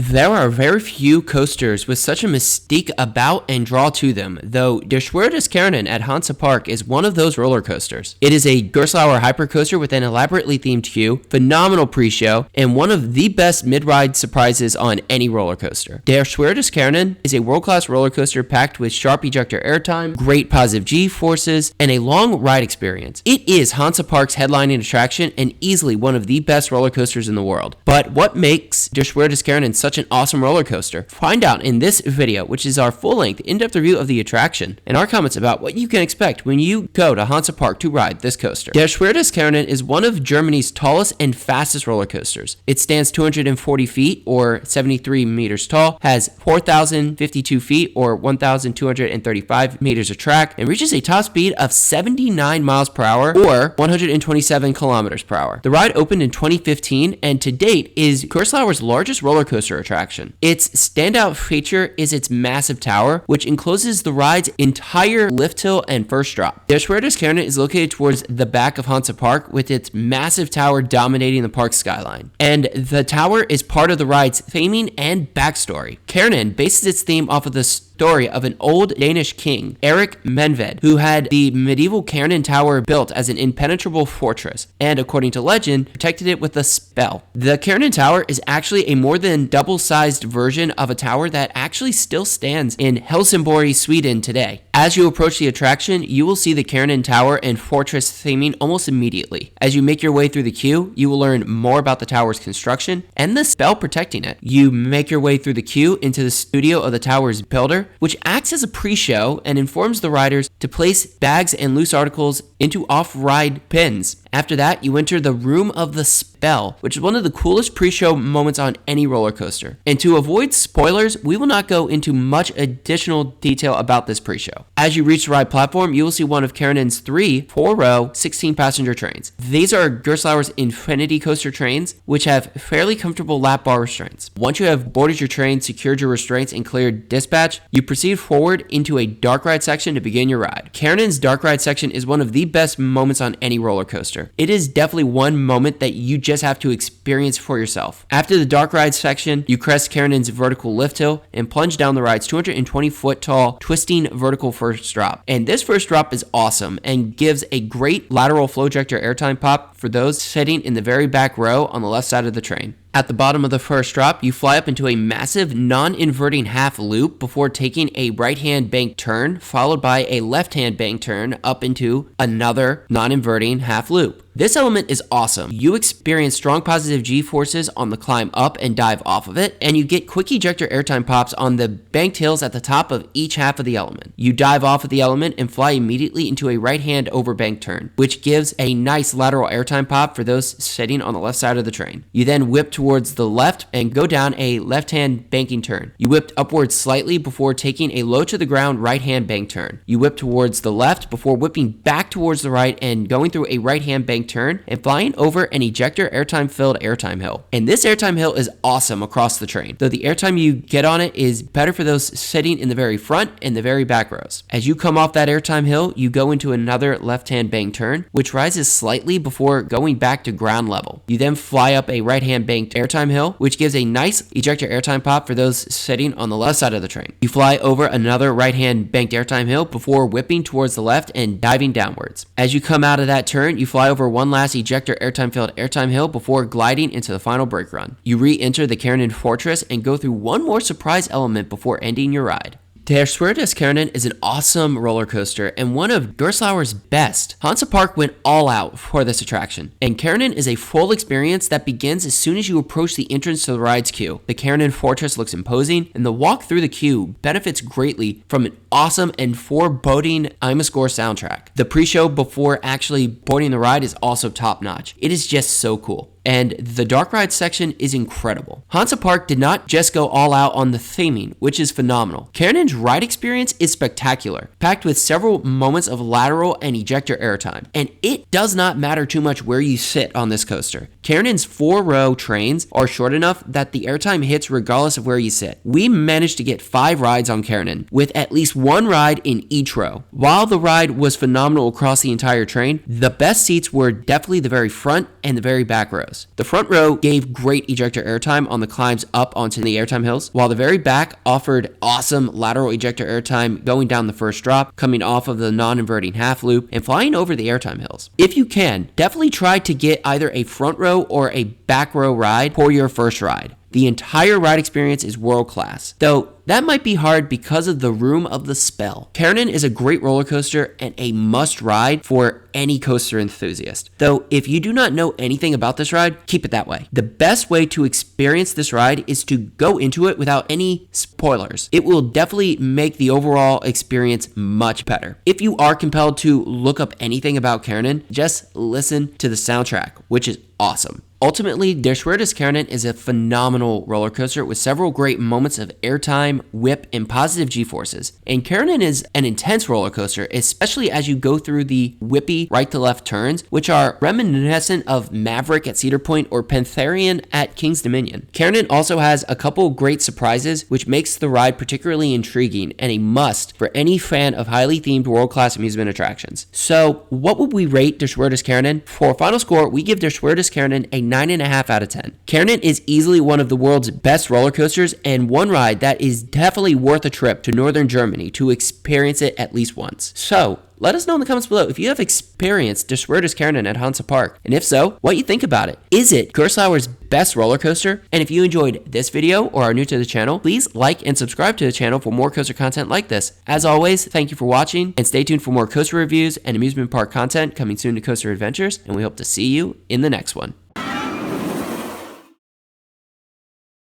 there are very few coasters with such a mystique about and draw to them, though Der Schwur des Kärnan at Hansa-Park is one of those roller coasters. It is a Gerstlauer hypercoaster with an elaborately themed queue, phenomenal pre-show, and one of the best mid-ride surprises on any roller coaster. Der Schwur des Kärnan is a world-class roller coaster packed with sharp ejector airtime, great positive G-forces, and a long ride experience. It is Hansa-Park's headlining attraction and easily one of the best roller coasters in the world. But what makes Der Schwur des Kärnan such an awesome roller coaster? Find out in this video, which is our full-length, in-depth review of the attraction, and our comments about what you can expect when you go to Hansa-Park to ride this coaster. Der Schwur des Kärnan is one of Germany's tallest and fastest roller coasters. It stands 240 feet or 73 meters tall, has 4,052 feet or 1,235 meters of track, and reaches a top speed of 79 miles per hour or 127 kilometers per hour. The ride opened in 2015 and to date is Gerstlauer's largest roller coaster attraction. Its standout feature is its massive tower, which encloses the ride's entire lift hill and first drop. Der Schwur des Kärnan is located towards the back of Hansa-Park with its massive tower dominating the park skyline. And the tower is part of the ride's theming and backstory. Kärnan bases its theme off of the story of an old Danish king, Erik Menved, who had the medieval Kärnan Tower built as an impenetrable fortress, and according to legend, protected it with a spell. The Kärnan Tower is actually a more than double-sized version of a tower that actually still stands in Helsingborg, Sweden today. As you approach the attraction, you will see the Kärnan Tower and fortress theming almost immediately. As you make your way through the queue, you will learn more about the tower's construction and the spell protecting it. You make your way through the queue into the studio of the tower's builder, which acts as a pre-show and informs the riders to place bags and loose articles into off-ride pins. After that, you enter the Room of the Spell, which is one of the coolest pre-show moments on any roller coaster. And to avoid spoilers, we will not go into much additional detail about this pre-show. As you reach the ride platform, you will see one of Kärnan's 3 4-row, 16-passenger trains. These are Gerstlauer's Infinity Coaster trains, which have fairly comfortable lap bar restraints. Once you have boarded your train, secured your restraints, and cleared dispatch, you proceed forward into a dark ride section to begin your ride. Kärnan's dark ride section is one of the best moments on any roller coaster. It is definitely one moment that you just have to experience for yourself. After the dark ride section, you crest Kärnan's vertical lift hill and plunge down the ride's 220-foot tall, twisting vertical first drop. And this first drop is awesome and gives a great lateral flow ejector airtime pop for those sitting in the very back row on the left side of the train. At the bottom of the first drop, you fly up into a massive non-inverting half loop before taking a right-hand bank turn, followed by a left-hand bank turn up into another non-inverting half loop. This element is awesome. You experience strong positive G-forces on the climb up and dive off of it, and you get quick ejector airtime pops on the banked hills at the top of each half of the element. You dive off of the element and fly immediately into a right-hand overbank turn, which gives a nice lateral airtime pop for those sitting on the left side of the train. You then whip towards the left and go down a left-hand banking turn. You whipped upwards slightly before taking a low to the ground right-hand bank turn. You whip towards the left before whipping back towards the right and going through a right-hand bank turn and flying over an ejector airtime filled airtime hill. And this airtime hill is awesome across the train, though the airtime you get on it is better for those sitting in the very front and the very back rows. As you come off that airtime hill, you go into another left-hand bank turn, which rises slightly before going back to ground level. You then fly up a right-hand banked airtime hill, which gives a nice ejector airtime pop for those sitting on the left side of the train. You fly over another right-hand banked airtime hill before whipping towards the left and diving downwards. As you come out of that turn, you fly over one last ejector airtime filled airtime hill before gliding into the final brake run. You re-enter the Kärnan Fortress and go through one more surprise element before ending your ride. Der Schwur des Kärnan is an awesome roller coaster and one of Gerstlauer's best. Hansa-Park went all out for this attraction, and Kärnan is a full experience that begins as soon as you approach the entrance to the ride's queue. The Kärnan Fortress looks imposing, and the walk through the queue benefits greatly from an awesome and foreboding I'm a Score soundtrack. The pre-show before actually boarding the ride is also top-notch. It is just so cool. And the dark ride section is incredible. Hansa-Park did not just go all out on the theming, which is phenomenal. Kärnan's ride experience is spectacular, packed with several moments of lateral and ejector airtime. And it does not matter too much where you sit on this coaster. Kärnan's 4-row trains are short enough that the airtime hits regardless of where you sit. We managed to get 5 rides on Kärnan, with at least 1 ride in each row. While the ride was phenomenal across the entire train, the best seats were definitely the very front and the very back rows. hills. The front row gave great ejector airtime on the climbs up onto the airtime hills, while the very back offered awesome lateral ejector airtime going down the first drop, coming off of the non-inverting half loop, and flying over the airtime hills. If you can, definitely try to get either a front row or a back row ride for your first ride. The entire ride experience is world class, though that might be hard because of the room of the spell. Kärnan is a great roller coaster and a must ride for any coaster enthusiast. Though if you do not know anything about this ride, keep it that way. The best way to experience this ride is to go into it without any spoilers. It will definitely make the overall experience much better. If you are compelled to look up anything about Kärnan, just listen to the soundtrack, which is awesome. Ultimately, Der Schwur des Kärnan is a phenomenal roller coaster with several great moments of airtime, whip, and positive G-forces. And Kärnan is an intense roller coaster, especially as you go through the whippy right-to-left turns, which are reminiscent of Maverick at Cedar Point or Pantherian at King's Dominion. Kärnan also has a couple great surprises, which makes the ride particularly intriguing and a must for any fan of highly themed world-class amusement attractions. So, what would we rate Der Schwur des Kärnan? For a final score, we give Der Schwur des Kärnan a 9.5 out of 10. Kärnan is easily one of the world's best roller coasters and one ride that is definitely worth a trip to northern Germany to experience it at least once. So, let us know in the comments below if you have experienced Der Schwur des Kärnan at Hansa-Park, and if so, what you think about it. Is it Gerstlauer's best roller coaster? And if you enjoyed this video or are new to the channel, please like and subscribe to the channel for more coaster content like this. As always, thank you for watching, and stay tuned for more coaster reviews and amusement park content coming soon to Coaster Adventures, and we hope to see you in the next one.